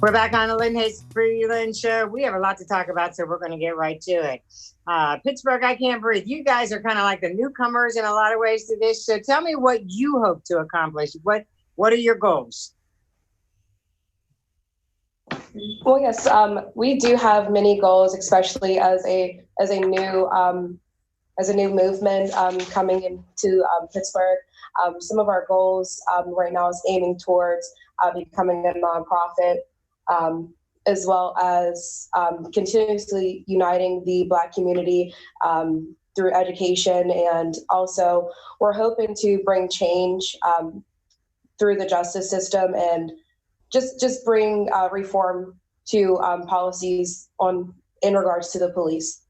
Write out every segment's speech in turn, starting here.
We're back on the Lynn Hayes Freeland show. We have a lot to talk about, so we're going to get right to it. Pittsburgh, I Can't Breathe. You guys are kind of like the newcomers in a lot of ways to this. So tell me what you hope to accomplish. What are your goals? Well, yes, we do have many goals, especially as a new movement coming into Pittsburgh. Some of our goals right now is aiming towards becoming a nonprofit, as well as continuously uniting the Black community through education. And also we're hoping to bring change through the justice system and just bring reform to policies in regards to the police.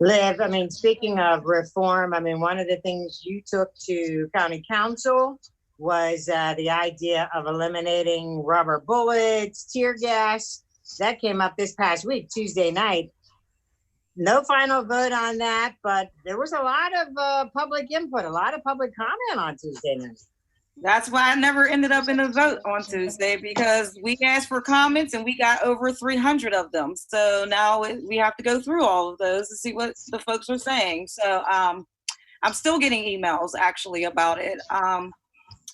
Liv, I mean, speaking of reform, I mean, one of the things you took to county council was the idea of eliminating rubber bullets, tear gas. That came up this past week, Tuesday night. No final vote on that, but there was a lot of public input, a lot of public comment on Tuesday night. That's why I never ended up in a vote on Tuesday, because we asked for comments and we got over 300 of them. So now we have to go through all of those to see what the folks are saying. So I'm still getting emails actually about it.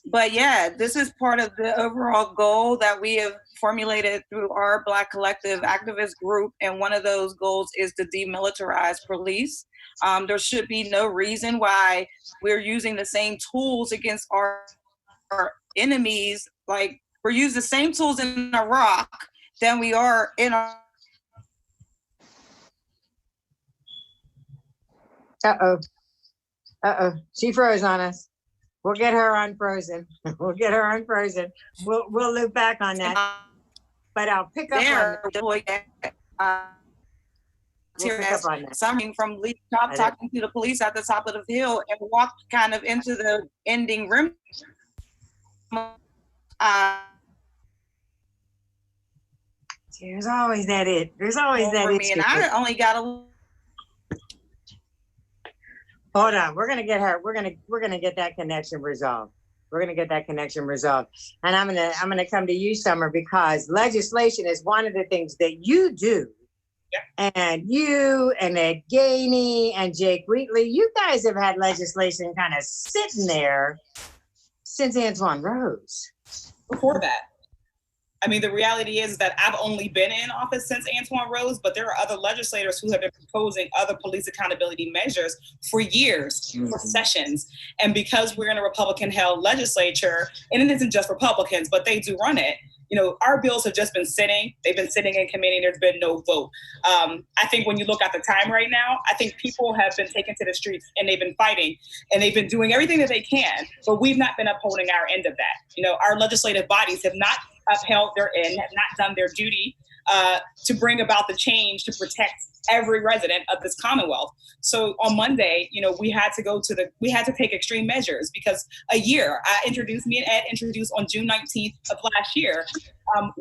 But yeah, this is part of the overall goal that we have formulated through our Black Collective activist group. And one of those goals is to demilitarize police. There should be no reason why we're using the same tools against our enemies. Like, we're using the same tools in Iraq than we are in our... She froze on us. We'll get her unfrozen. We'll We'll loop back on that. But I'll pick up on that. Something from Lee talking to the police at the top of the hill and walked kind of into the ending rim. There's always that it. There's always that it. And I only got a... Hold on, we're gonna get her. We're gonna get that connection resolved. And I'm gonna come to you, Summer, because legislation is one of the things that you do. Yeah. And you and Ed Gainey and Jake Wheatley, you guys have had legislation kind of sitting there since Antoine rose. Before that. I mean, the reality is that I've only been in office since Antoine rose, but there are other legislators who have been proposing other police accountability measures for years, for sessions. And because we're in a Republican-held legislature, and it isn't just Republicans, but they do run it, you know, our bills have just been sitting. They've been sitting in committee. There's been no vote. I think when you look at the time right now, I think people have been taken to the streets and they've been fighting and they've been doing everything that they can, but we've not been upholding our end of that. You know, our legislative bodies have not upheld their end, have not done their duty to bring about the change to protect every resident of this Commonwealth. So on Monday, you know, we had to take extreme measures because me and Ed introduced on June 19th of last year.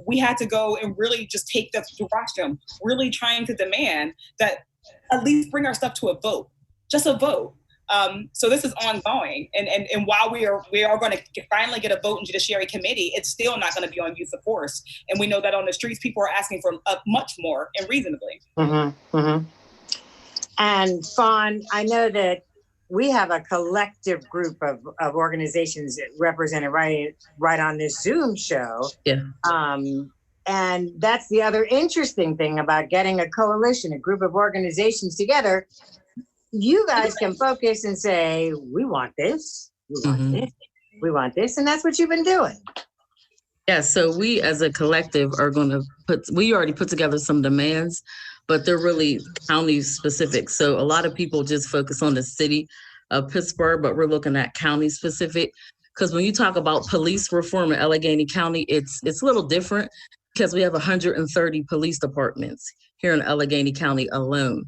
We had to go and really just take the rostrum, really trying to demand that at least bring our stuff to a vote, just a vote. So this is ongoing, and while we are going to finally get a vote in Judiciary Committee, it's still not going to be on use of force. And we know that on the streets, people are asking for much more and reasonably. Mm-hmm, mm-hmm. And Fawn, I know that we have a collective group of organizations represented right on this Zoom show. Yeah. And that's the other interesting thing about getting a coalition, a group of organizations together. You guys can focus and say, we want this, we want this, and that's what you've been doing. Yeah, so we as a collective are going to we already put together some demands, but they're really county specific. So a lot of people just focus on the city of Pittsburgh, but we're looking at county specific. Because when you talk about police reform in Allegheny County, it's a little different because we have 130 police departments here in Allegheny County alone.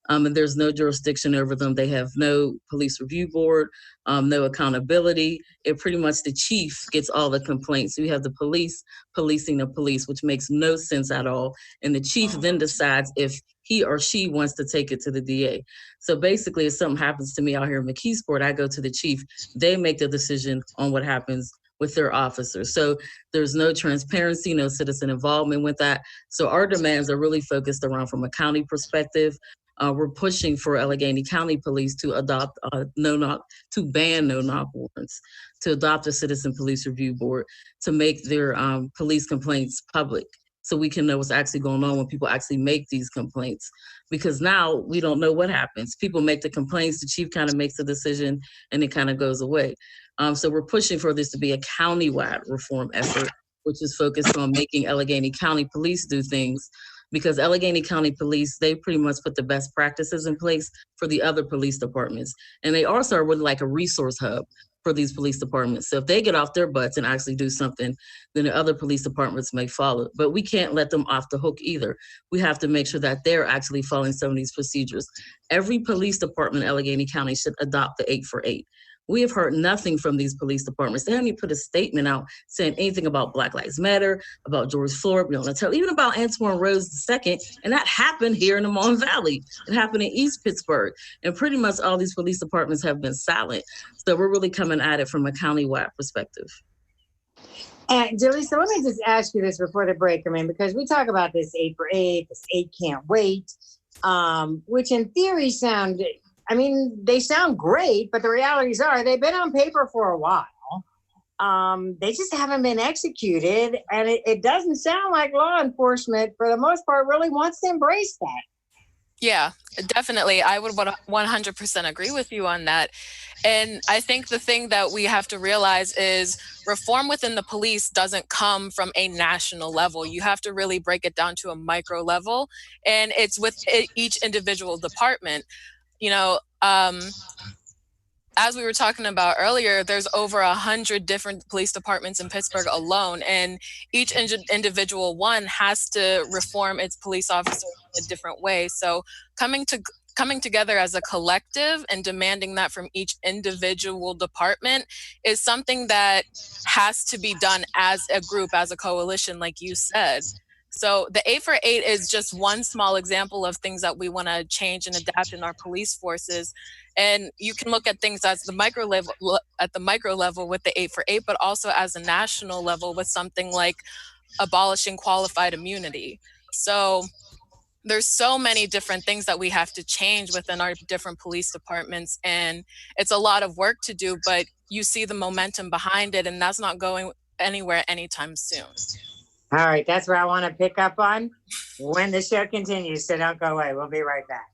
And there's no jurisdiction over them. They have no police review board, no accountability. It pretty much the chief gets all the complaints. We have the police policing the police, which makes no sense at all. And the chief then decides if he or she wants to take it to the DA. So basically, if something happens to me out here in McKeesport, I go to the chief. They make the decision on what happens with their officers. So there's no transparency, no citizen involvement with that. So our demands are really focused around from a county perspective. We're pushing for Allegheny County Police to adopt to ban no-knock warrants, to adopt a citizen police review board, to make their police complaints public, so we can know what's actually going on when people actually make these complaints. Because now we don't know what happens. People make the complaints, the chief kind of makes a decision, and it kind of goes away. So we're pushing for this to be a county-wide reform effort, which is focused on making Allegheny County Police do things, because Allegheny County Police, they pretty much put the best practices in place for the other police departments. And they also are really like a resource hub for these police departments. So if they get off their butts and actually do something, then the other police departments may follow. But we can't let them off the hook either. We have to make sure that they're actually following some of these procedures. Every police department in Allegheny County should adopt the 8-for-8. We have heard nothing from these police departments. They haven't even put a statement out saying anything about Black Lives Matter, about George Floyd, even about Antoine Rose II. And that happened here in the Mon Valley. It happened in East Pittsburgh. And pretty much all these police departments have been silent. So we're really coming at it from a county-wide perspective. And Julie, so let me just ask you this before the break. I mean, because we talk about this 8-for-8, this 8 can't wait, which in theory they sound great, but the realities are they've been on paper for a while. They just haven't been executed. And it doesn't sound like law enforcement, for the most part, really wants to embrace that. Yeah, definitely. I would 100% agree with you on that. And I think the thing that we have to realize is reform within the police doesn't come from a national level. You have to really break it down to a micro level. And it's with each individual department. As we were talking about earlier, there's over 100 different police departments in Pittsburgh alone, and each individual one has to reform its police officer in a different way. So coming together as a collective and demanding that from each individual department is something that has to be done as a group, as a coalition, like you said. So the 8-for-8 is just one small example of things that we want to change and adapt in our police forces. And you can look at things as the micro level with the 8-for-8, but also as a national level with something like abolishing qualified immunity. So there's so many different things that we have to change within our different police departments. And it's a lot of work to do, but you see the momentum behind it, and that's not going anywhere anytime soon. All right, that's where I want to pick up on when the show continues, so don't go away. We'll be right back.